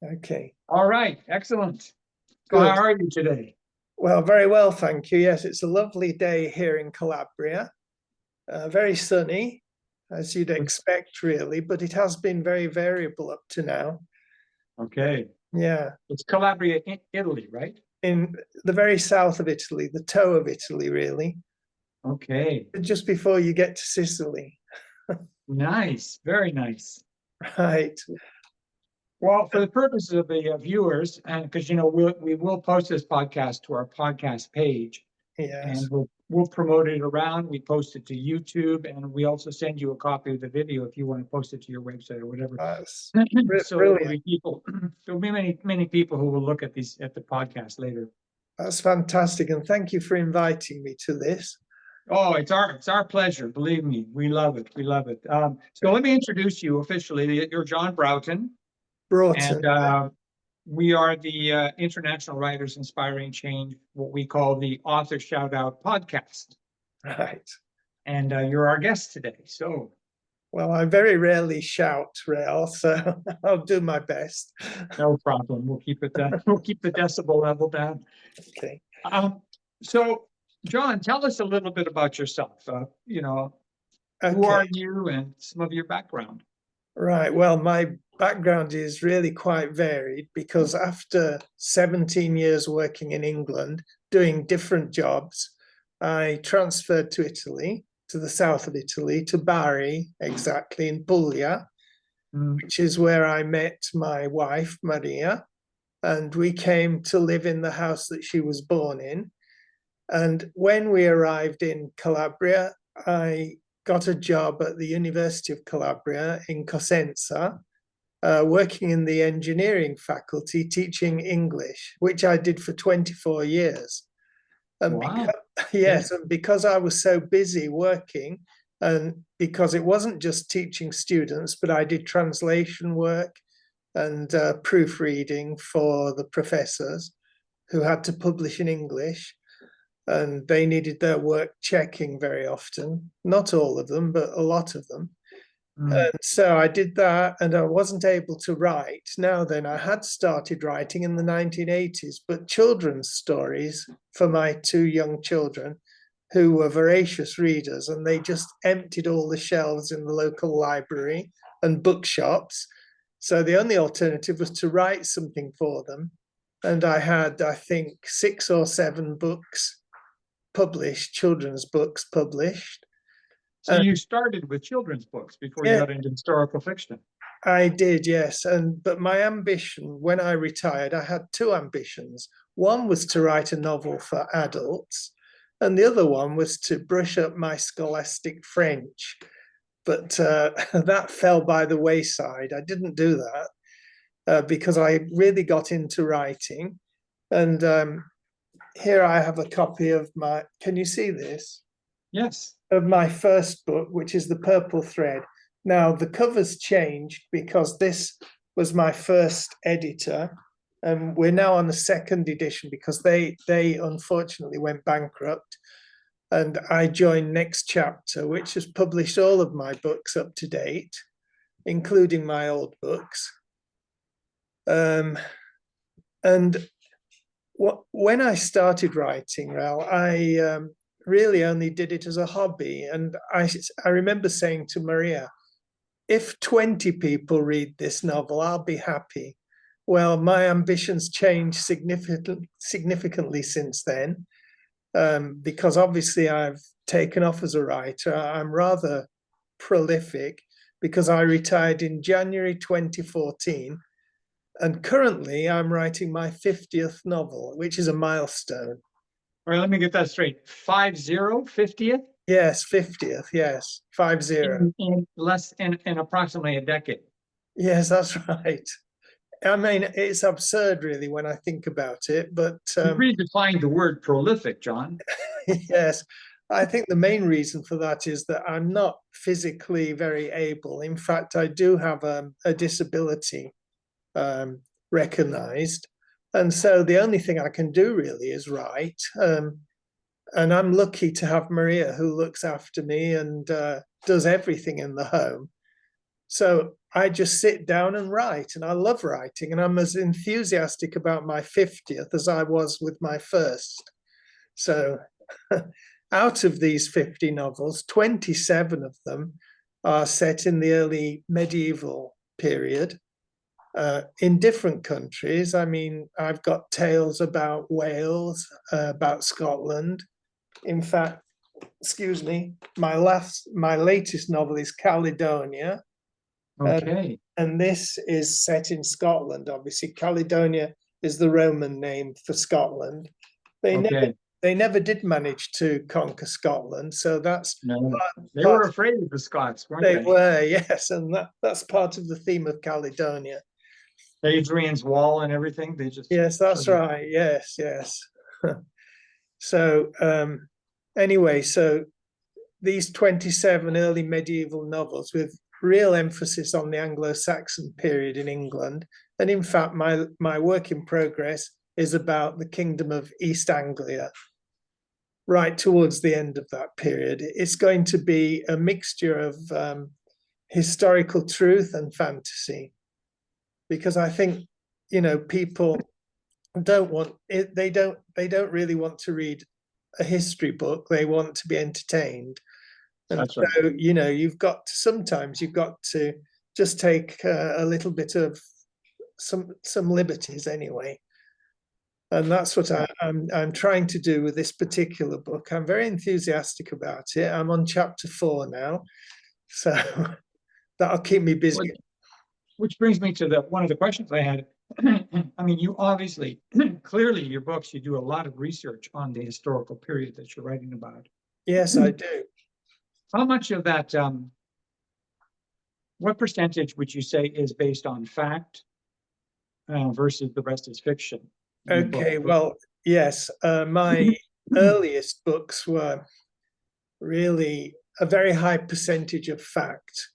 Okay. All right, excellent. So Good. how are you today? Well, very well, thank you. Yes, it's a lovely day here in Calabria. Very sunny, as you'd expect, really, but it has been very variable up to now. Okay. Yeah, It's Calabria, Italy, right? in the very south of Italy, the toe of Italy, really, Okay. just before you get to Sicily. Nice. Very nice. Right. Well, for the purposes of the viewers, and because we will post this podcast to our podcast page, and Yes. we'll promote it around. We post it to YouTube, and we also send you a copy of the video if you want to post it to your website or whatever. That's So there'll brilliant. be people, there'll be many people who will look at the podcast later. That's fantastic. And thank you for inviting me to this. Oh, it's our pleasure. Believe me, we love it. We love it. So let me introduce you officially. You're John Broughton, Broughton. and we are the International Writers Inspiring Change, what we call the Author Shout Out podcast. Right. And you're our guest today. So, Well, I very rarely shout, Rail, so I'll do my best. no problem. We'll keep it down. We'll keep the decibel level down. Okay. So, John, tell us a little bit about yourself. Who Okay. are you and some of your background? Right. Well, my background is really quite varied because after 17 years working in England, doing different jobs, I transferred to Italy, to the south of Italy, to Bari, exactly in Puglia, which is where I met my wife, Maria, and we came to live in the house that she was born in. And when we arrived in Calabria, I got a job at the University of Calabria in Cosenza, working in the engineering faculty, teaching English, which I did for 24 years. And Wow. yes, and because I was so busy working, and because it wasn't just teaching students, but I did translation work and proofreading for the professors who had to publish in English, and they needed their work checking very often. Not all of them, but a lot of them. And so I did that, and I wasn't able to write. Now then, I had started writing in the 1980s, but children's stories for my two young children who were voracious readers, and they just emptied all the shelves in the local library and bookshops. So the only alternative was to write something for them. And I had, I think, 6 or 7 books published, children's books published. So you started with children's books before you got into historical fiction. I did, yes. But my ambition when I retired, I had 2 ambitions. One was to write a novel for adults, and the other one was to brush up my scholastic French. But that fell by the wayside. I didn't do that because I really got into writing. And here I have a copy of my, can you see this? Yes. Of my first book, which is The Purple Thread. Now, the cover's changed because this was my first editor, and we're now on the second edition because they unfortunately went bankrupt. And I joined Next Chapter, which has published all of my books up to date, including my old books. And when I started writing, Ral, I really only did it as a hobby. And I remember saying to Maria, if 20 people read this novel, I'll be happy. Well, my ambitions changed significantly since then, because obviously I've taken off as a writer. I'm rather prolific because I retired in January 2014. And currently I'm writing my 50th novel, which is a milestone. All right, let me get that straight. 50th? Yes, 50th. Yes, 50. In approximately a decade. Yes, that's right. I mean, it's absurd, really, when I think about it. But you redefined the word prolific, John. Yes, I think the main reason for that is that I'm not physically very able. In fact, I do have a disability recognized, and so the only thing I can do really is write. And I'm lucky to have Maria who looks after me and does everything in the home. So I just sit down and write, and I love writing, and I'm as enthusiastic about my 50th as I was with my first. So out of these 50 novels, 27 of them are set in the early medieval period in different countries. I mean, I've got tales about Wales, about Scotland. In fact, excuse me, my latest novel is Caledonia. Okay. And this is set in Scotland. Obviously, Caledonia is the Roman name for Scotland. They Okay. never they never did manage to conquer Scotland, so that's No, they part, were afraid of the Scots, weren't they they? were, yes, and that's part of the theme of Caledonia. Hadrian's Wall and everything. They just Yes, that's right. Yes, yes. So anyway, so these 27 early medieval novels with real emphasis on the Anglo-Saxon period in England. And in fact, my work in progress is about the kingdom of East Anglia, right towards the end of that period. It's going to be a mixture of historical truth and fantasy, because I think, you know, people don't want it, they don't really want to read a history book. They want to be entertained. And That's so, right. you know, sometimes you've got to just take a little bit of some liberties anyway. And that's what I'm trying to do with this particular book. I'm very enthusiastic about it. I'm on chapter 4 now, so that'll keep me busy. Which brings me to one of the questions I had. I mean, you obviously, clearly, your books, you do a lot of research on the historical period that you're writing about. Yes, I do. How much of that, what percentage would you say is based on fact versus the rest is fiction? Okay, well, yes, my earliest books were really a very high percentage of fact.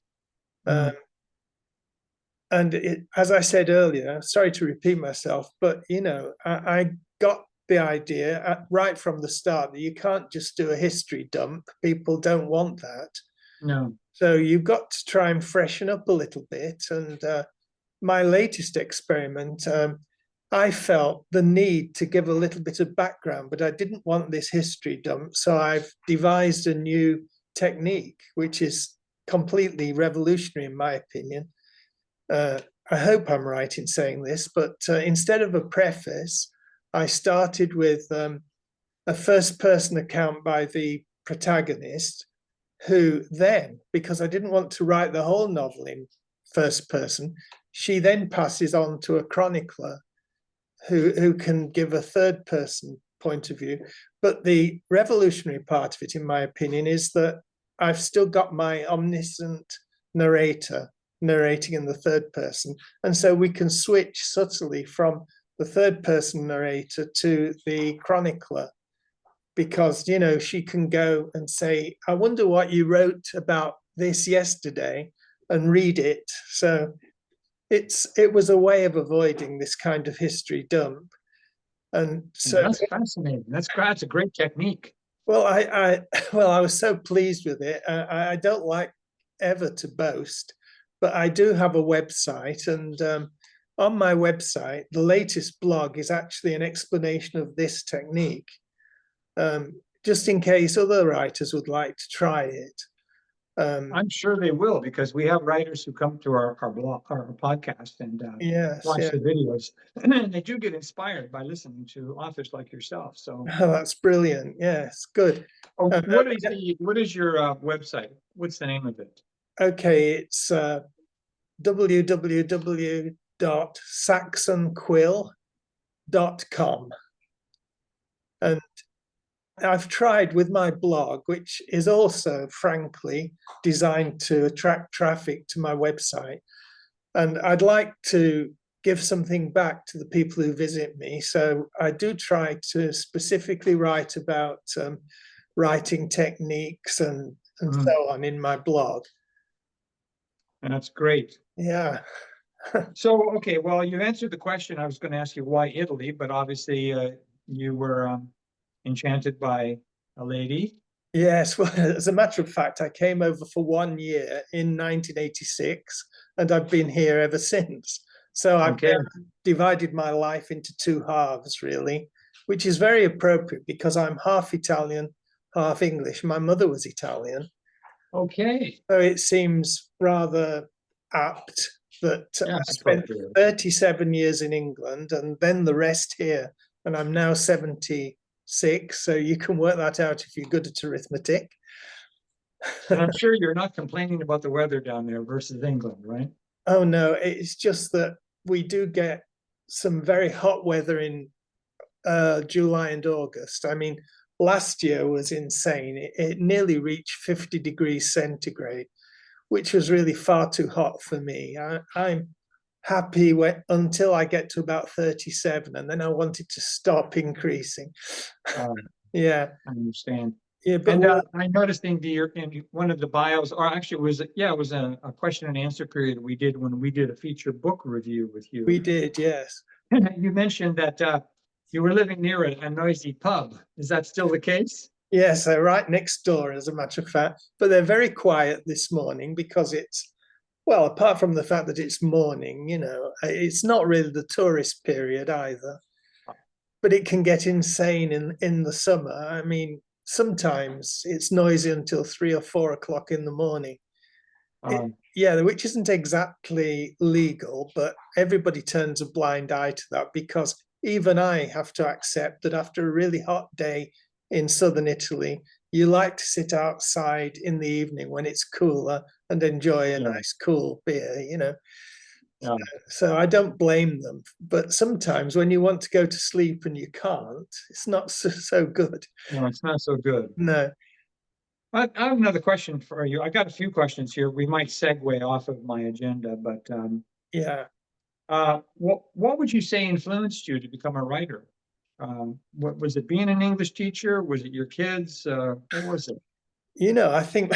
And as I said earlier, sorry to repeat myself, but you know, I got the idea right from the start that you can't just do a history dump. People don't want that. No. So you've got to try and freshen up a little bit. And my latest experiment, I felt the need to give a little bit of background, but I didn't want this history dump. So I've devised a new technique, which is completely revolutionary in my opinion. I hope I'm right in saying this, but instead of a preface, I started with a first person account by the protagonist, who then, because I didn't want to write the whole novel in first person, she then passes on to a chronicler who can give a third person point of view. But the revolutionary part of it, in my opinion, is that I've still got my omniscient narrator narrating in the third person. And so we can switch subtly from the third person narrator to the chronicler, because, you know, she can go and say, I wonder what you wrote about this yesterday, and read it. So it was a way of avoiding this kind of history dump. And so that's fascinating. That's a great technique. Well, I was so pleased with it. I don't like ever to boast, but I do have a website, and on my website, the latest blog is actually an explanation of this technique, just in case other writers would like to try it. I'm sure they will, because we have writers who come to our blog, our podcast, and Yes, watch yeah. the videos, and they do get inspired by listening to authors like yourself. So Oh, that's brilliant. Yes, good. what is your website? What's the name of it? Okay, it's www.saxonquill.com. And I've tried with my blog, which is also, frankly, designed to attract traffic to my website. And I'd like to give something back to the people who visit me. So I do try to specifically write about writing techniques and so on in my blog. And that's great. Yeah. So, okay, well, you answered the question. I was going to ask you why Italy, but obviously you were enchanted by a lady. Yes, well, as a matter of fact, I came over for 1 year in 1986, and I've been here ever since. So I've Okay, divided my life into two halves, really, which is very appropriate because I'm half Italian, half English. My mother was Italian, okay. so it seems rather apt that I Yes, spent appropriate. 37 years in England and then the rest here, and I'm now 76. So you can work that out if you're good at arithmetic. And I'm sure you're not complaining about the weather down there versus England, right? Oh no, it's just that we do get some very hot weather in July and August. I mean, last year was insane. It nearly reached 50 degrees centigrade, which was really far too hot for me. I'm happy until I get to about 37, and then I wanted to stop increasing. Um, Yeah, I understand. yeah, but And I noticed in one of the bios, or actually it was a question and answer period we did when we did a feature book review with you. we did, yes. You mentioned that you were living near a noisy pub. Is that still the case? Yes, they're right next door, as a matter of fact. But they're very quiet this morning because it's, well, apart from the fact that it's morning, it's not really the tourist period either. But it can get insane in the summer. I mean, sometimes it's noisy until 3 or 4 o'clock in the morning. Yeah, which isn't exactly legal, but everybody turns a blind eye to that because even I have to accept that after a really hot day in southern Italy, you like to sit outside in the evening when it's cooler and enjoy a Yeah, nice cool beer. yeah. So I don't blame them. But sometimes when you want to go to sleep and you can't, it's not so good. No, it's not so good. No, I have another question for you. I got a few questions here. We might segue off of my agenda, but yeah. what would you say influenced you to become a writer? What was it? Being an English teacher? Was it your kids? What was it? I think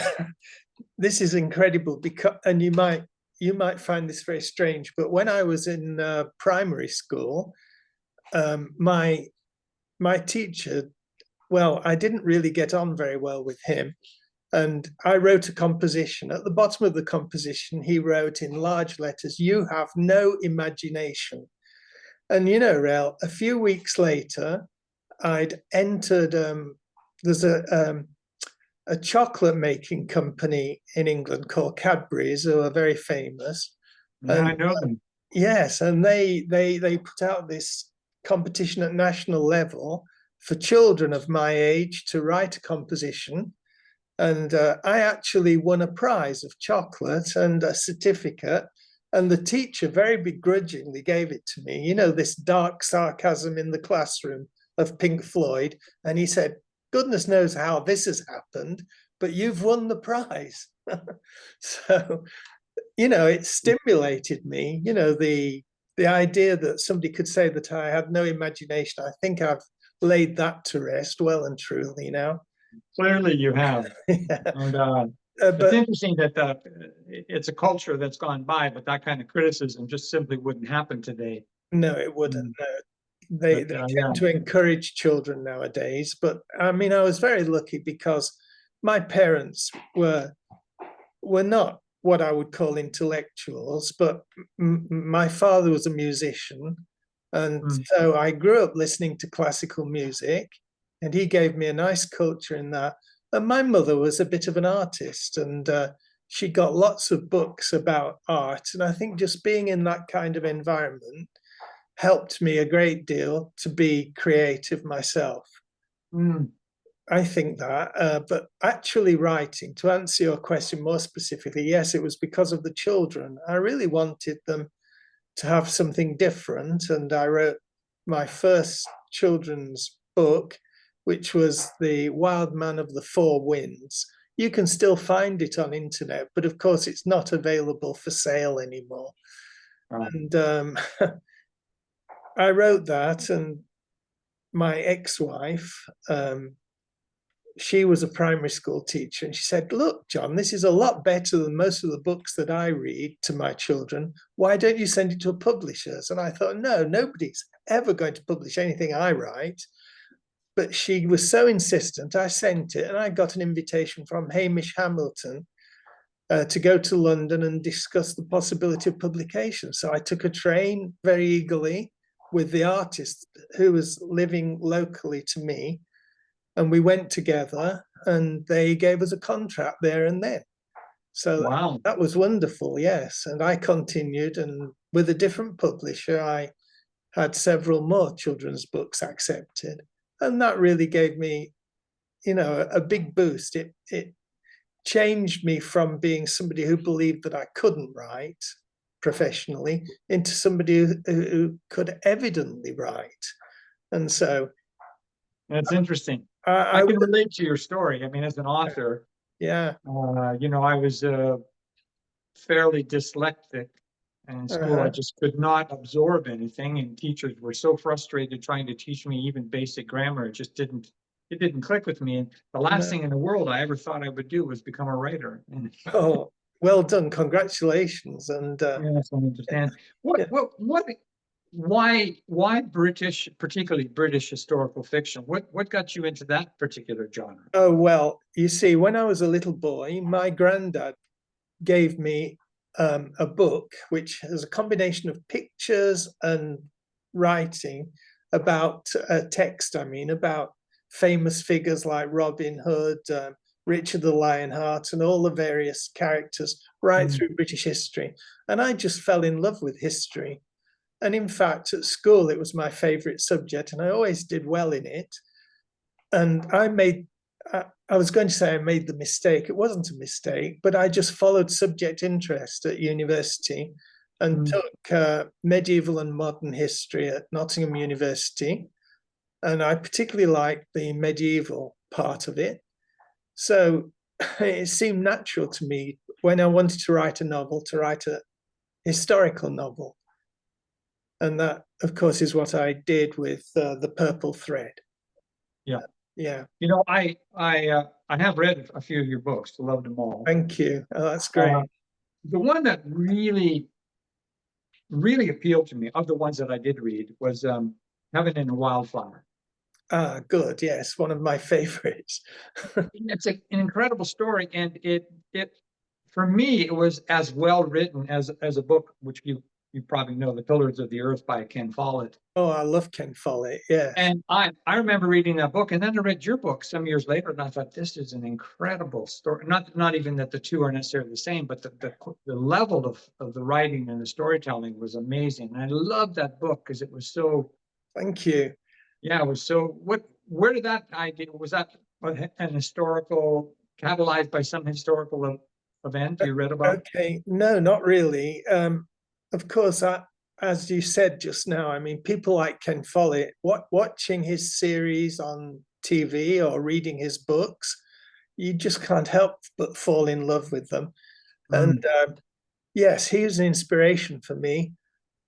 this is incredible because, and you might find this very strange, but when I was in primary school, my teacher, well, I didn't really get on very well with him, and I wrote a composition. At the bottom of the composition, he wrote in large letters, "You have no imagination." And Rel, a few weeks later, I'd entered. There's a chocolate making company in England called Cadbury's, who are very famous. Yeah, And I know them. yes, and they put out this competition at national level for children of my age to write a composition. And I actually won a prize of chocolate and a certificate. And the teacher very begrudgingly gave it to me, this dark sarcasm in the classroom of Pink Floyd. And he said, "Goodness knows how this has happened, but you've won the prize." So, it stimulated me, the idea that somebody could say that I had no imagination. I think I've laid that to rest well and truly now. Clearly, you have. Yeah. And it's But interesting that it's a culture that's gone by, but that kind of criticism just simply wouldn't happen today. no, it wouldn't. Mm, No. They But yeah, tend to encourage children nowadays. But I mean, I was very lucky because my parents were not what I would call intellectuals, but my father was a musician. And mm, so I grew up listening to classical music, and he gave me a nice culture in that. And my mother was a bit of an artist, and she got lots of books about art. And I think just being in that kind of environment helped me a great deal to be creative myself. mm. I think that, but actually writing, to answer your question more specifically, yes, it was because of the children. I really wanted them to have something different, and I wrote my first children's book, which was The Wild Man of the Four Winds. You can still find it on internet, but of course it's not available for sale anymore. And I wrote that, and my ex-wife, she was a primary school teacher, and she said, "Look, John, this is a lot better than most of the books that I read to my children. Why don't you send it to a publisher's?" And I thought, no, nobody's ever going to publish anything I write. but she was so insistent. I sent it, and I got an invitation from Hamish Hamilton to go to London and discuss the possibility of publication. So I took a train very eagerly with the artist who was living locally to me, and we went together, and they gave us a contract there and then. So Wow. that was wonderful, yes. And I continued, and with a different publisher, I had several more children's books accepted. And that really gave me, a big boost. It changed me from being somebody who believed that I couldn't write professionally into somebody who could evidently write. And so That's interesting. I I can relate to your story. I mean, as an author, yeah. I was fairly dyslexic, and in school I just could not absorb anything, and teachers were so frustrated trying to teach me even basic grammar. It didn't click with me. And the last thing in the world I ever thought I would do was become a writer. And Oh, well done. Congratulations. And yes, I understand. yeah. Why British, particularly British historical fiction? What got you into that particular genre? Oh, well, you see, when I was a little boy, my granddad gave me a book which has a combination of pictures and writing about text, about famous figures like Robin Hood, Richard the Lionheart, and all the various characters right through British history. And I just fell in love with history. And in fact, at school, it was my favorite subject, and I always did well in it. And I was going to say I made the mistake. It wasn't a mistake, but I just followed subject interest at university and took medieval and modern history at Nottingham University. And I particularly liked the medieval part of it. So it seemed natural to me when I wanted to write a novel, to write a historical novel. And that, of course, is what I did with The Purple Thread. Yeah. Yeah. I have read a few of your books, loved them all. Thank you. Oh, that's great. The one that really appealed to me, of the ones that I did read, was Heaven in a Wildflower. Ah, good. Yes, one of my favorites. It's an incredible story, and it for me it was as well written as a book which you probably know, The Pillars of the Earth by Ken Follett. Oh, I love Ken Follett. Yeah. And I remember reading that book, and then I read your book some years later, and I thought, this is an incredible story. Not even that the two are necessarily the same, but the level of the writing and the storytelling was amazing. And I loved that book because it was so. Thank you. Yeah, it was so. Where did that idea? Was that an historical, catalyzed by some historical event you read about? Okay, no, not really. Of course, as you said just now, people like Ken Follett, watching his series on TV or reading his books, you just can't help but fall in love with them. And yes, he was an inspiration for me.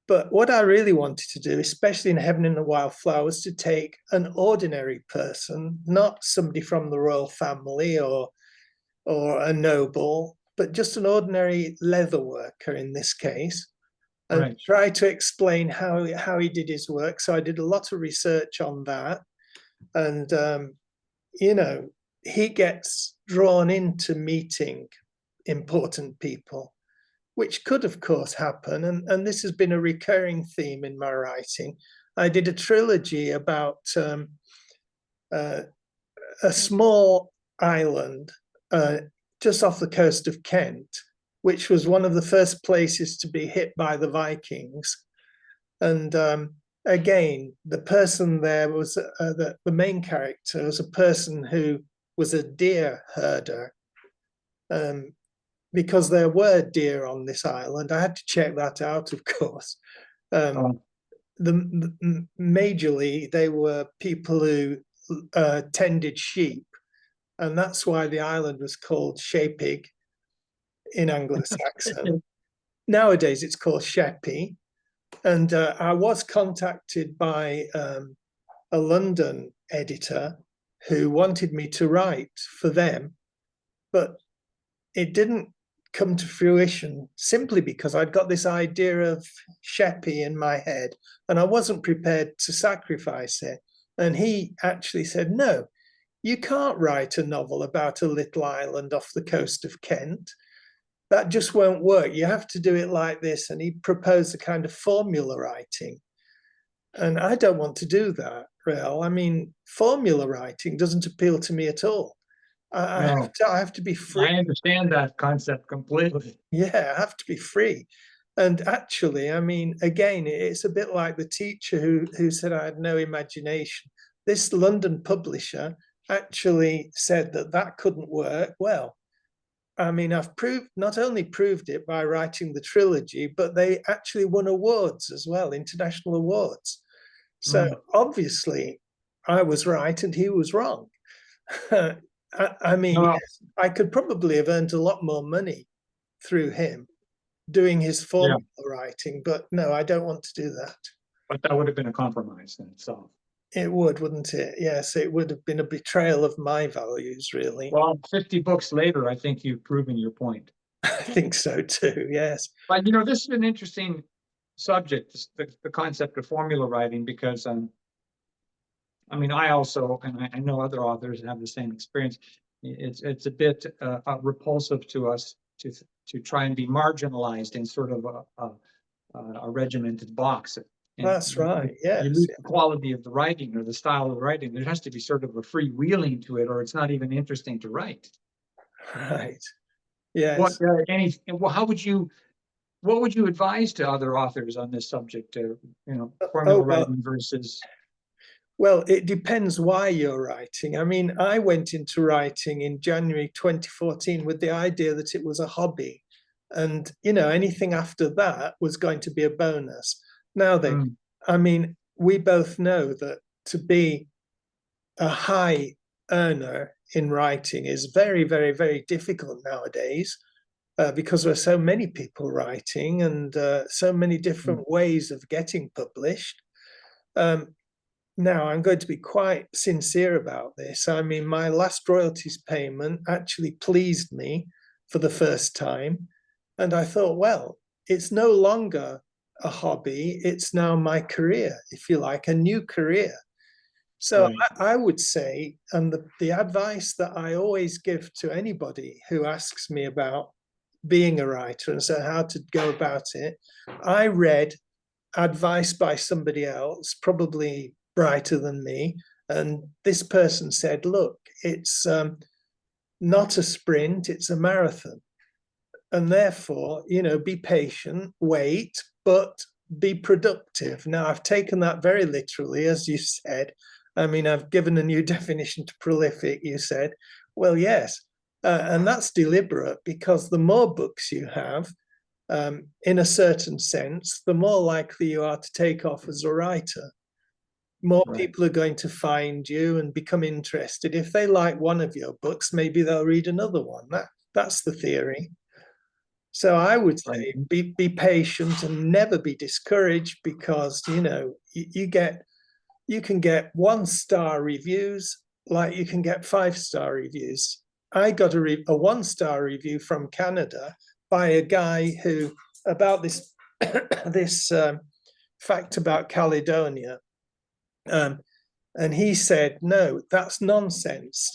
But what I really wanted to do, especially in Heaven in a Wildflower, was to take an ordinary person, not somebody from the royal family or a noble, but just an ordinary leather worker in this case, and try to explain how he did his work. So I did a lot of research on that. And, he gets drawn into meeting important people, which could, of course, happen. And this has been a recurring theme in my writing. I did a trilogy about a small island just off the coast of Kent, which was one of the first places to be hit by the Vikings. And again, the person there was the main character was a person who was a deer herder. Because there were deer on this island. I had to check that out, of course. Majorly, they were people who tended sheep. And that's why the island was called Shapig in Anglo-Saxon. Nowadays, it's called Sheppey. And I was contacted by a London editor who wanted me to write for them, but it didn't come to fruition simply because I'd got this idea of Sheppey in my head, and I wasn't prepared to sacrifice it. And he actually said, no, you can't write a novel about a little island off the coast of Kent. That just won't work. You have to do it like this. And he proposed a kind of formula writing. And I don't want to do that, Real. I mean, formula writing doesn't appeal to me at all. No, I have to be free. I understand that concept completely. Yeah, I have to be free. And actually, I mean, again, it's a bit like the teacher who said I had no imagination. This London publisher actually said that that couldn't work. Well, I mean, I've proved not only proved it by writing the trilogy, but they actually won awards as well, international awards. So obviously, I was right and he was wrong. I mean, No, yes, I could probably have earned a lot more money through him doing his yeah, formula writing, but no, I don't want to do that. but that would have been a compromise then. So, It would, wouldn't it? Yes, it would have been a betrayal of my values, really. well, 50 books later, I think you've proven your point. I think so too, yes. But this is an interesting subject, the concept of formula writing, because I mean, I also, and I know other authors have the same experience. It's a bit repulsive to us to try and be marginalized in sort of a regimented box. And That's right, you yes. lose the quality of the writing or the style of writing. There has to be sort of a freewheeling to it, or it's not even interesting to write. Right. Yes. How would you? What would you advise to other authors on this subject? Formula Oh, writing versus. well, it depends why you're writing. I mean, I went into writing in January 2014 with the idea that it was a hobby. And, anything after that was going to be a bonus. Now then, I mean, we both know that to be a high earner in writing is very, very, very difficult nowadays because there are so many people writing and so many different ways of getting published. Now, I'm going to be quite sincere about this. I mean, my last royalties payment actually pleased me for the first time. And I thought, well, it's no longer a hobby, it's now my career, if you like, a new career. So Right. I would say, and the advice that I always give to anybody who asks me about being a writer and so how to go about it, I read advice by somebody else, probably brighter than me. And this person said, look, it's not a sprint, it's a marathon. And therefore, be patient, wait, but be productive. Now, I've taken that very literally, as you said. I mean, I've given a new definition to prolific, you said. Well, yes. And that's deliberate because the more books you have, in a certain sense, the more likely you are to take off as a writer. More people are going to find you and become interested. If they like one of your books, maybe they'll read another one. That's the theory. So I would say be patient and never be discouraged because you can get 1-star reviews like you can get 5-star reviews. I got a 1-star review from Canada by a guy who about this this fact about Caledonia, and he said, no, that's nonsense.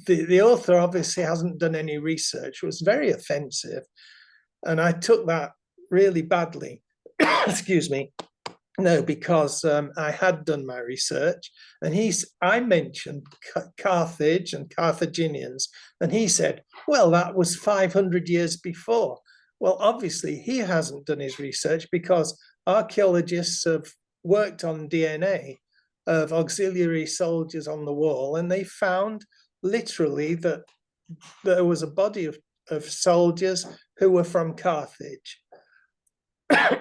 The author obviously hasn't done any research. It was very offensive, and I took that really badly. Excuse me. No, because I had done my research, and I mentioned Carthage and Carthaginians, and he said, well, that was 500 years before. Well, obviously, he hasn't done his research because archaeologists have worked on DNA of auxiliary soldiers on the wall, and they found literally that there was a body of soldiers who were from Carthage.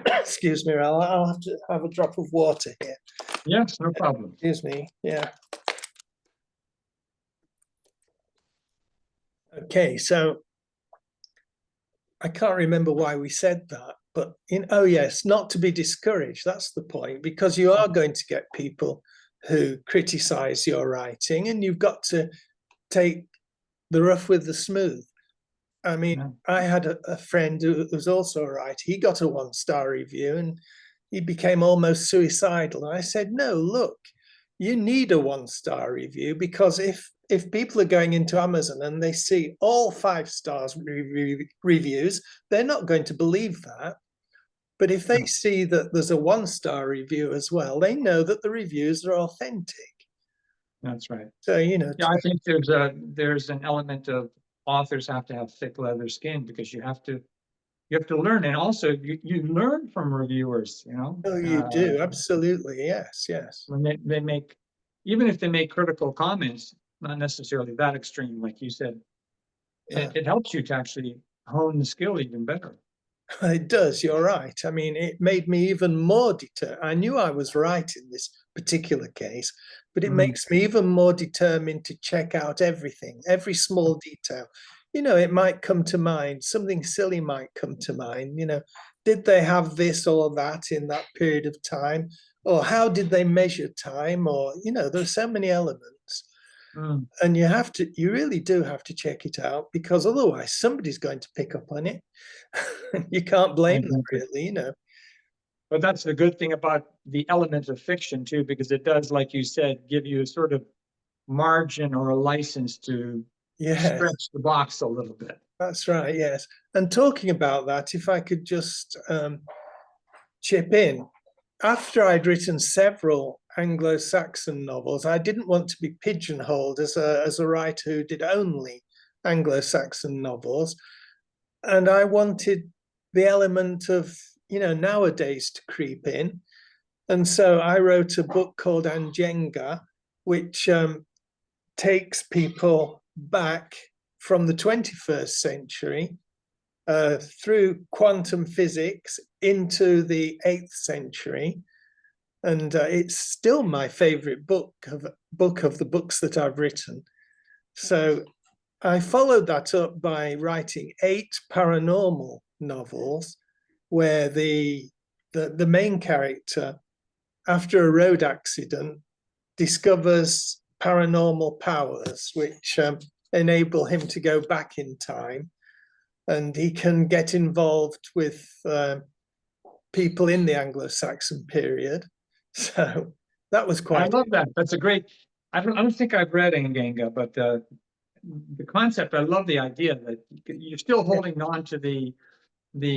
Excuse me, I'll have to have a drop of water here. Yes, no problem. Excuse me, yeah. Okay, so I can't remember why we said that, but oh yes, not to be discouraged, that's the point, because you are going to get people who criticize your writing and you've got to take the rough with the smooth. I mean, I had a friend who was also a writer. He got a 1-star review and he became almost suicidal. And I said, no, look, you need a 1-star review, because if people are going into Amazon and they see all 5 stars reviews, they're not going to believe that. But if they see that there's a 1-star review as well, they know that the reviews are authentic. That's right. So, Yeah, I think there's an element of authors have to have thick leather skin, because you have to learn, and also you learn from reviewers, oh, you do, absolutely, yes, yes. when they make, even if they make critical comments, not necessarily that extreme, like you said, it helps you to actually hone the skill even better. It does, you're right. I mean, it made me even more determined. I knew I was right in this particular case, but it makes me even more determined to check out everything, every small detail. It might come to mind, something silly might come to mind. Did they have this or that in that period of time? Or how did they measure time? Or, there's so many elements. And you really do have to check it out, because otherwise somebody's going to pick up on it. You can't blame them, really, But that's the good thing about the element of fiction too, because it does, like you said, give you a sort of margin or a license to stretch the box a little bit. That's right, yes. And talking about that, if I could just chip in, after I'd written several Anglo-Saxon novels, I didn't want to be pigeonholed as a writer who did only Anglo-Saxon novels, and I wanted the element of nowadays to creep in. And so I wrote a book called Anjenga, which takes people back from the 21st century through quantum physics into the 8th century. And it's still my favorite book of the books that I've written. So I followed that up by writing 8 paranormal novels, where the main character, after a road accident, discovers paranormal powers which enable him to go back in time, and he can get involved with people in the Anglo-Saxon period. So that was quite. I love that. That's a great. I don't think I've read Anjenga, but the concept, I love the idea that you're still holding on to the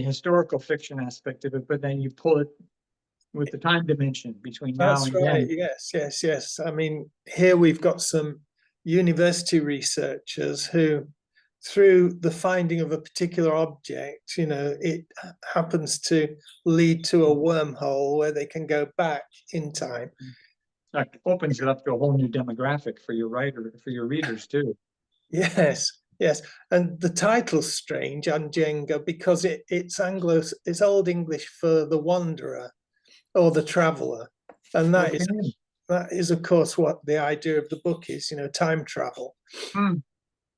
historical fiction aspect of it, but then you pull it with the time dimension between now and right. then. Yes. I mean, here we've got some university researchers who, through the finding of a particular object, it happens to lead to a wormhole where they can go back in time. That opens it up to a whole new demographic for your readers too. Yes. And the title's strange, Anjenga, because it's Old English for the wanderer or the traveler. And that is, of course, what the idea of the book is, time travel.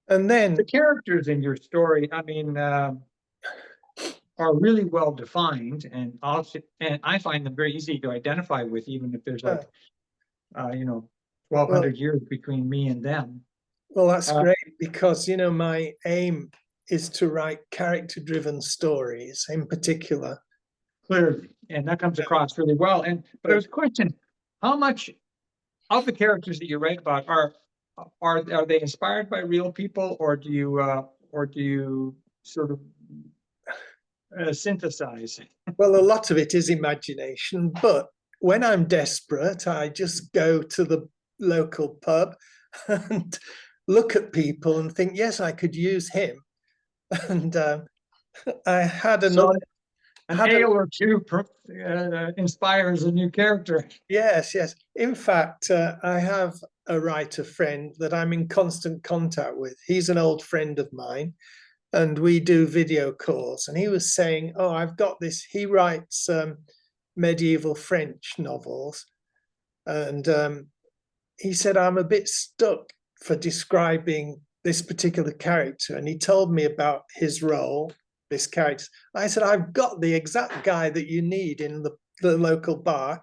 And then the characters in your story, I mean, are really well defined, and I find them very easy to identify with, even if there's 1,200 years between me and them. Well, that's great, because my aim is to write character-driven stories in particular. Clearly, and that comes across really well. But there's a question: how much of the characters that you write about are they inspired by real people, or do you sort of synthesize? Well, a lot of it is imagination, but when I'm desperate, I just go to the local pub and look at people and think, yes, I could use him. And I had another. An ale or two inspires a new character. Yes. In fact, I have a writer friend that I'm in constant contact with. He's an old friend of mine, and we do video calls. And he was saying, oh, I've got this. He writes medieval French novels. And he said, I'm a bit stuck for describing this particular character. And he told me about his role, this character. I said, I've got the exact guy that you need in the local bar.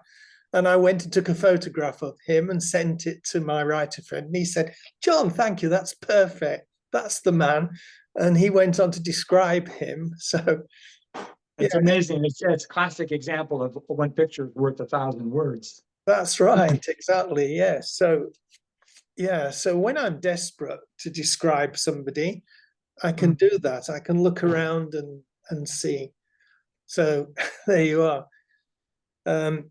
And I went and took a photograph of him and sent it to my writer friend. And he said, John, thank you. That's perfect. That's the man. And he went on to describe him. So it's amazing. It's a classic example of one picture is worth 1,000 words. That's right, exactly. Yeah. So yeah, so when I'm desperate to describe somebody, I can Mm. do that. I can look around and see. So there you are. Um,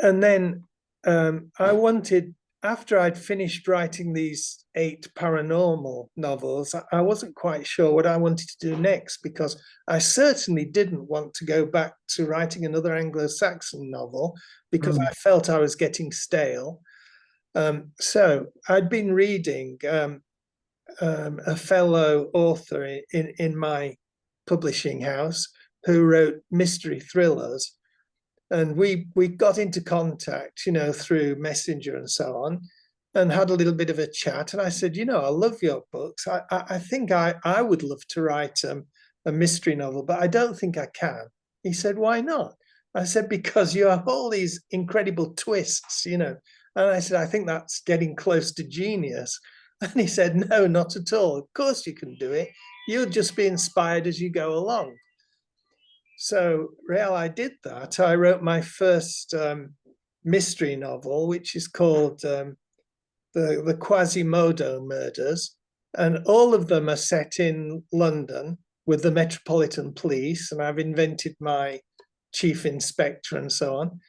and then I wanted, after I'd finished writing these 8 paranormal novels, I wasn't quite sure what I wanted to do next, because I certainly didn't want to go back to writing another Anglo-Saxon novel, because Mm. I felt I was getting stale. So I'd been reading a fellow author in my publishing house who wrote mystery thrillers, and we got into contact, through Messenger and so on, and had a little bit of a chat. And I said, I love your books. I think I would love to write a mystery novel, but I don't think I can. He said, why not? I said, because you have all these incredible twists. And I said, I think that's getting close to genius. And he said, no, not at all. Of course you can do it. You'll just be inspired as you go along. So, Real, I did that. I wrote my first mystery novel, which is called the Quasimodo Murders. And all of them are set in London with the Metropolitan Police. And I've invented my chief inspector and so on.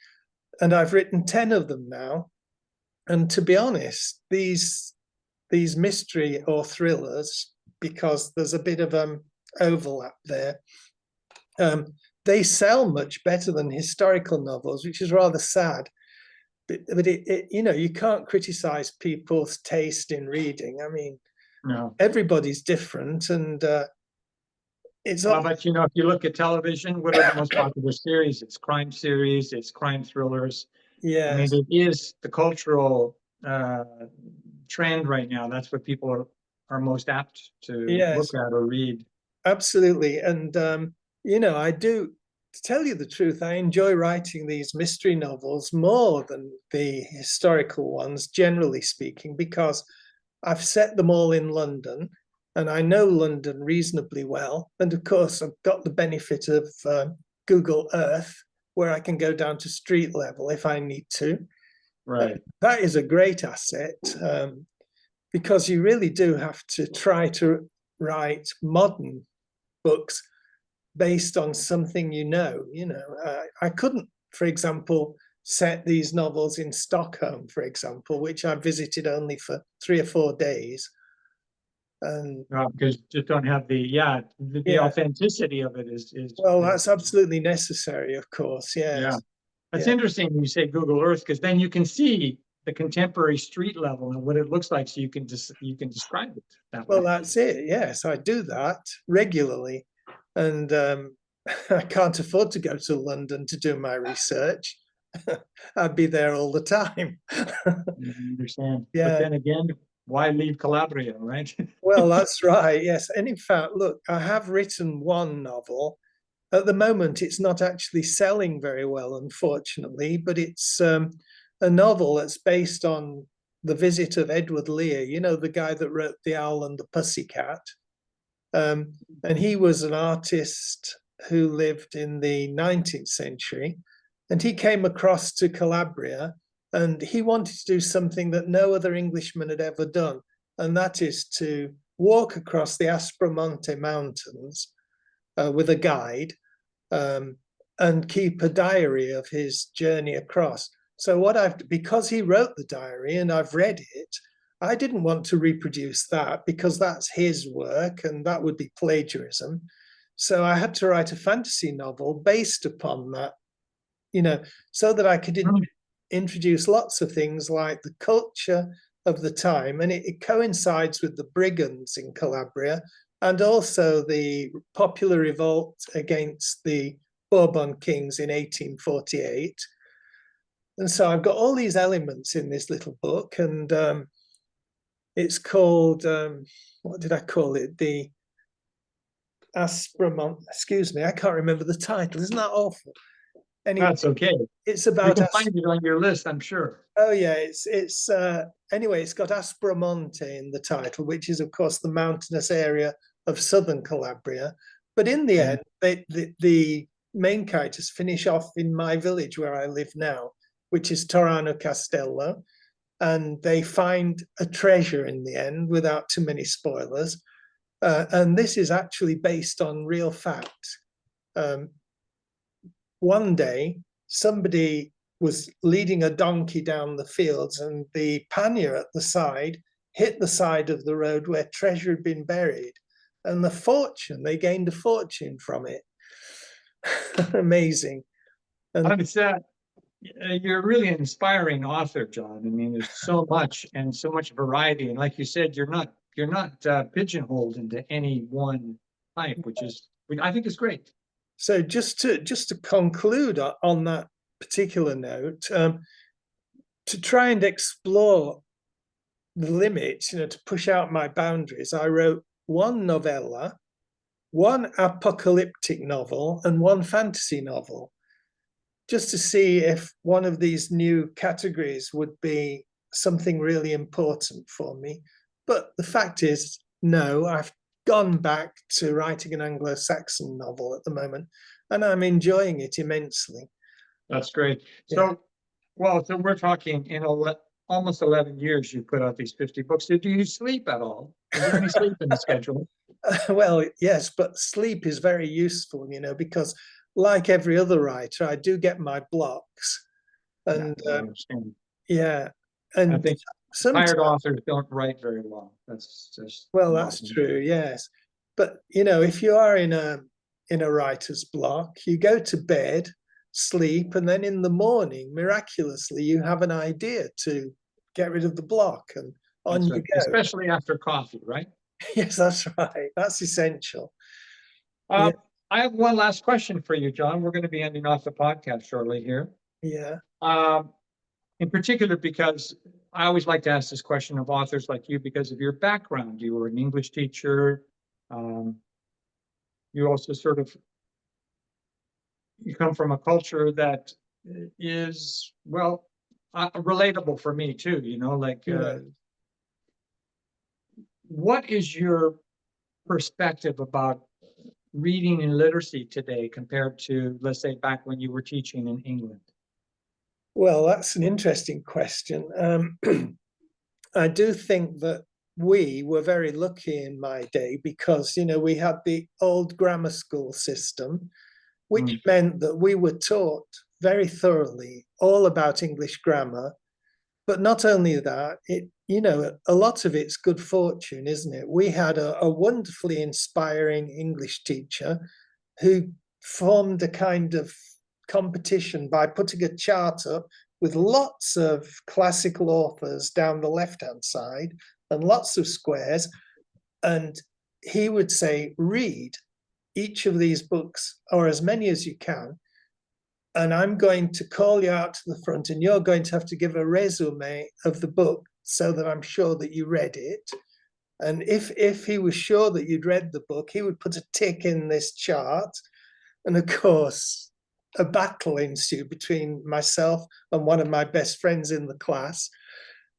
And I've written 10 of them now. And to be honest, these mystery or thrillers, because there's a bit of overlap there, they sell much better than historical novels, which is rather sad. But you can't criticize people's taste in reading. I mean, No. everybody's different, and it's Well, but if you look at television, what are the most popular series? It's crime series, it's crime thrillers. I mean, yes, it is the cultural trend right now. That's what people are most apt to look yes, at or read. absolutely. And I do. To tell you the truth, I enjoy writing these mystery novels more than the historical ones, generally speaking, because I've set them all in London, and I know London reasonably well. And of course, I've got the benefit of Google Earth, where I can go down to street level if I need to. Right. That is a great asset, because you really do have to try to write modern books based on something I couldn't, for example, set these novels in Stockholm, for example, which I visited only for 3 or 4 days. And Because you just don't have the yeah, authenticity of it well, is that's absolutely necessary, of course. yeah. Yes. That's Yeah. interesting when you say Google Earth, because then you can see the contemporary street level and what it looks like, so you can describe it that Well, way. that's it. Yes, I do that regularly. And I can't afford to go to London to do my research. I'd be there all the time. I understand. But Yeah. then again, why leave Calabria, right? Well, that's right. Yes. And in fact, look, I have written one novel. At the moment, it's not actually selling very well, unfortunately, but it's a novel that's based on the visit of Edward Lear, the guy that wrote The Owl and the Pussycat. And he was an artist who lived in the 19th century. And he came across to Calabria, and he wanted to do something that no other Englishman had ever done. And that is to walk across the Aspromonte Mountains with a guide, and keep a diary of his journey across. So because he wrote the diary and I've read it, I didn't want to reproduce that, because that's his work and that would be plagiarism. So I had to write a fantasy novel based upon that, so that I could introduce lots of things like the culture of the time. And it coincides with the brigands in Calabria, and also the popular revolt against the Bourbon kings in 1848. And so I've got all these elements in this little book, and it's called, what did I call it? The Aspromont, excuse me, I can't remember the title. Isn't that awful? Anyway, That's okay. it's We about can find it on your list, I'm sure. Oh yeah, it's anyway, it's got Aspromonte in the title, which is of course the mountainous area of southern Calabria. But in the end, the main characters finish off in my village where I live now, which is Torano Castello, and they find a treasure in the end without too many spoilers. And this is actually based on real facts. One day, somebody was leading a donkey down the fields, and the pannier at the side hit the side of the road where treasure had been buried. And they gained a fortune from it. Amazing. And it's you're really an inspiring author, John. I mean, there's so much and so much variety. And like you said, you're not pigeonholed into any one type, which I think is great. So just to conclude on that particular note, to try and explore the limits, to push out my boundaries, I wrote one novella, one apocalyptic novel, and one fantasy novel, just to see if one of these new categories would be something really important for me. But the fact is, no, I've gone back to writing an Anglo-Saxon novel at the moment, and I'm enjoying it immensely. That's great. So, well, so we're talking in almost 11 years, you put out these 50 books. Do you sleep at all? Is there any sleep in the schedule? Well, yes, but sleep is very useful, because like every other writer, I do get my blocks. And I understand. And I think tired authors don't write very well. That's just that's true, yes. But if you are in a writer's block, you go to bed, sleep, and then in the morning, miraculously, you have an idea to get rid of the block, and on you go. Especially after coffee, right? Yes, that's right. That's essential. I have one last question for you, John. We're going to be ending off the podcast shortly here. Yeah. In particular, because I always like to ask this question of authors like you because of your background. You were an English teacher. You also you come from a culture that is, well, relatable for me too, what is your perspective about reading and literacy today compared to, let's say, back when you were teaching in England? Well, that's an interesting question. I do think that we were very lucky in my day because, we had the old grammar school system, which meant that we were taught very thoroughly all about English grammar. But not only that, a lot of it's good fortune, isn't it? We had a wonderfully inspiring English teacher who formed a kind of competition by putting a chart up with lots of classical authors down the left-hand side and lots of squares. And he would say, read each of these books, or as many as you can, and I'm going to call you out to the front, and you're going to have to give a resume of the book so that I'm sure that you read it. And if he was sure that you'd read the book, he would put a tick in this chart. And of course, a battle ensued between myself and one of my best friends in the class.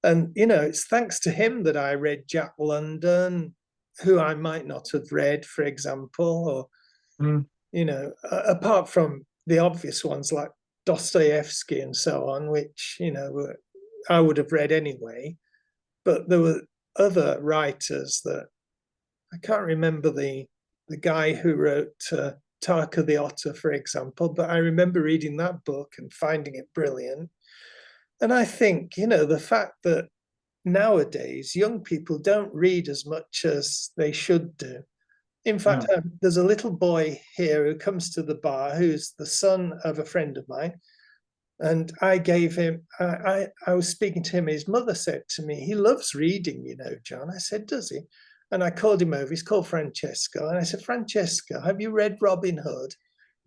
And, it's thanks to him that I read Jack London, who I might not have read, for example, or, apart from the obvious ones like Dostoevsky and so on, which, I would have read anyway. But there were other writers that I can't remember the guy who wrote Tarka the Otter, for example, but I remember reading that book and finding it brilliant. And I think, the fact that nowadays young people don't read as much as they should do. In fact, there's a little boy here who comes to the bar who's the son of a friend of mine. And I gave him, I was speaking to him. His mother said to me, he loves reading, John. I said, does he? And I called him over. He's called Francesco. And I said, Francesco, have you read Robin Hood?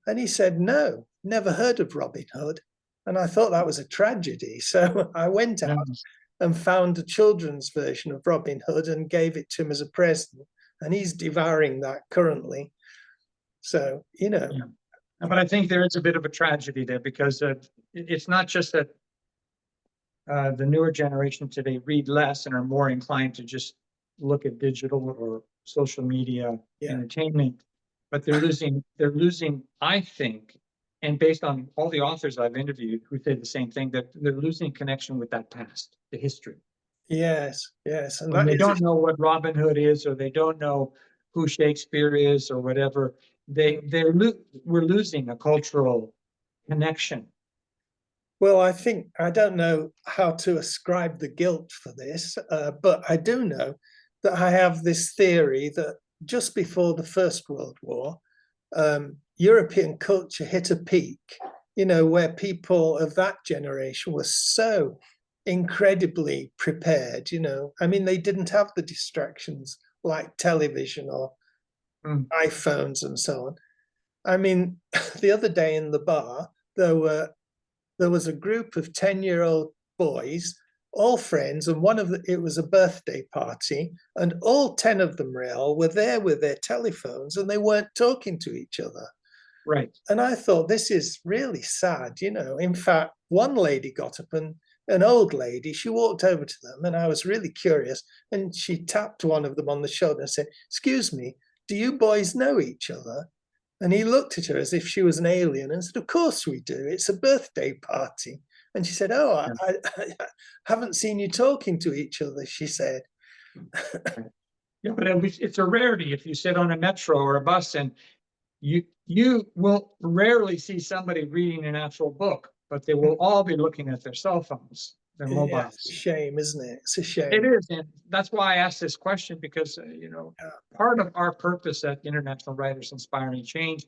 And he said, no, never heard of Robin Hood. And I thought that was a tragedy. So I went out and found a children's version of Robin Hood and gave it to him as a present. And he's devouring that currently. So, But I think there is a bit of a tragedy there because it's not just that the newer generation today read less and are more inclined to just look at digital or social media entertainment, but they're losing, I think, and based on all the authors I've interviewed who say the same thing, that they're losing connection with that past, the history. Yes, yes. And When that they is, don't know what Robin Hood is, or they don't know who Shakespeare is, or whatever, we're losing a cultural connection. well, I think, I don't know how to ascribe the guilt for this, but I do know that I have this theory that just before the First World War, European culture hit a peak, you know, where people of that generation were so incredibly prepared, you know. I mean, they didn't have the distractions like television or iPhones and so on. I mean, the other day in the bar, there was a group of 10-year-old boys, all friends, and it was a birthday party, and all 10 of them, Real, were there with their telephones and they weren't talking to each other. Right. And I thought, this is really sad, you know. In fact, one lady got up, and an old lady, she walked over to them, and I was really curious, and she tapped one of them on the shoulder and said, "Excuse me, do you boys know each other?" And he looked at her as if she was an alien and said, "Of course we do. It's a birthday party." And she said, "Oh, I haven't seen you talking to each other," she said. Yeah, but it's a rarity if you sit on a metro or a bus, and you will rarely see somebody reading an actual book, but they will all be looking at their cell phones, their Yeah, mobiles. it's a shame, isn't it? It's a shame. It is, and that's why I asked this question, because part of our purpose at International Writers Inspiring Change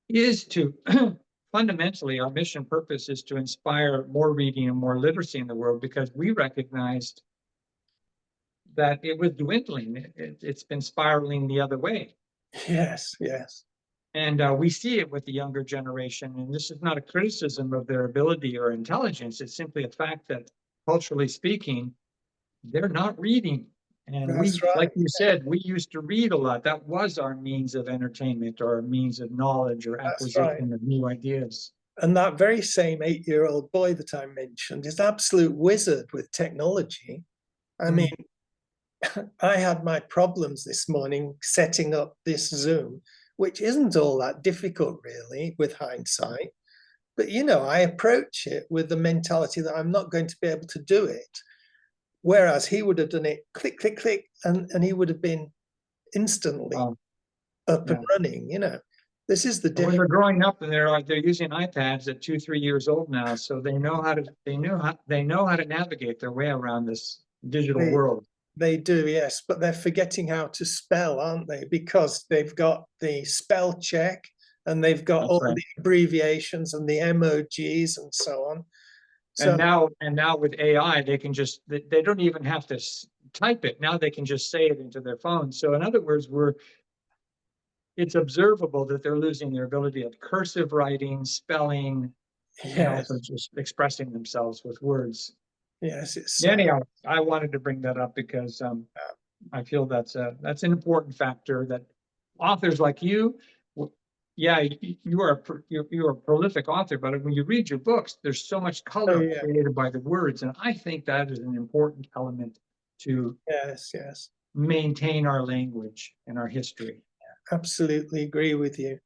is to fundamentally, our mission purpose is to inspire more reading and more literacy in the world, because we recognized that it was dwindling. It's been spiraling the other way. Yes, yes. And we see it with the younger generation. And this is not a criticism of their ability or intelligence. It's simply a fact that, culturally speaking, they're not reading. And That's right. like you said, we used to read a lot. That was our means of entertainment, or a means of knowledge, or acquisition of new ideas. And that very same 8-year-old boy that I mentioned is an absolute wizard with technology. I mean, I had my problems this morning setting up this Zoom, which isn't all that difficult, really, with hindsight. But, you know, I approach it with the mentality that I'm not going to be able to do it. Whereas he would have done it click, click, click, and he would have been instantly up and running, you know. This is the difference. When they're growing up, and they're using iPads at 2-3 years old now, so they know how to navigate their way around this digital world. They do, yes, but they're forgetting how to spell, aren't they? Because they've got the spell check, and they've got all the abbreviations and the emojis and so on. So, and now with AI, they don't even have to type it. Now they can just say it into their phone. So in other words, it's observable that they're losing their ability of cursive writing, spelling, and also just expressing themselves with words. Yes, it's anyhow, I wanted to bring that up because I feel that's an important factor, that authors like you, you are a prolific author, but when you read your books, there's so much color created by the words, and I think that is an important element to maintain our language and our history. Absolutely agree with you.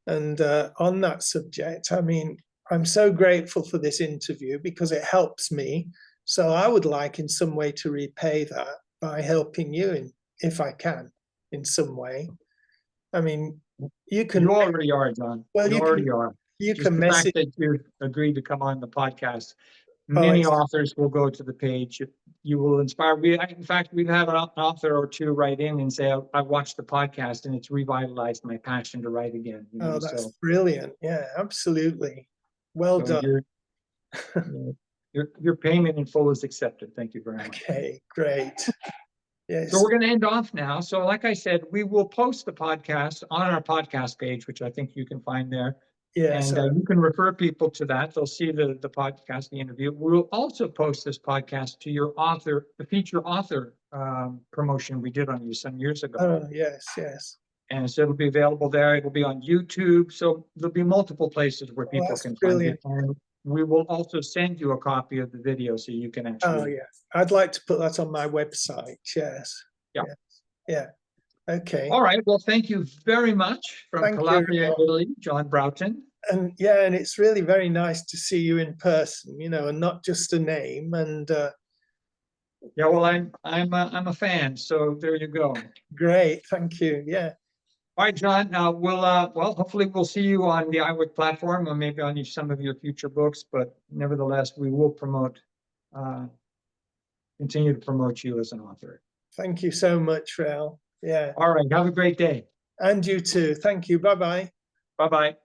And on that subject, I mean, I'm so grateful for this interview because it helps me. So I would like in some way to repay that by helping you, if I can, in some way. I mean, you can. You already are, John. Well, you already are. You Just can the message. fact that you agreed to come on the podcast. Many authors will go to the page. You will inspire. In fact, we've had an author or two write in and say, "I watched the podcast and it's revitalized my passion to write again." That's brilliant. Yeah, absolutely. Well done. Your payment in full is accepted. Thank you very much. Okay, great. Yes. So we're going to end off now. So like I said, we will post the podcast on our podcast page, which I think you can find there. Yes. And you can refer people to that. They'll see the podcast, the interview. We'll also post this podcast to your author, the feature author promotion we did on you some years ago. Oh, yes, yes. And so it'll be available there. It'll be on YouTube. So there'll be multiple places where people can find it. And we will also send you a copy of the video so you can actually. Oh, yes. I'd like to put that on my website. Yes. Yeah. Yes. Yeah. Okay. All right. Well, thank you very much from Calabria, Italy, John Broughton. And yeah, and it's really very nice to see you in person, you know, and not just a name. And Yeah, well, I'm a fan, so there you go. great, thank you. Yeah. All right, John, well, hopefully we'll see you on the iWork platform or maybe on some of your future books, but nevertheless, we will continue to promote you as an author. Thank you so much, Rael. Yeah. All right, have a great day. And you too. Thank you. Bye-bye. Bye-bye.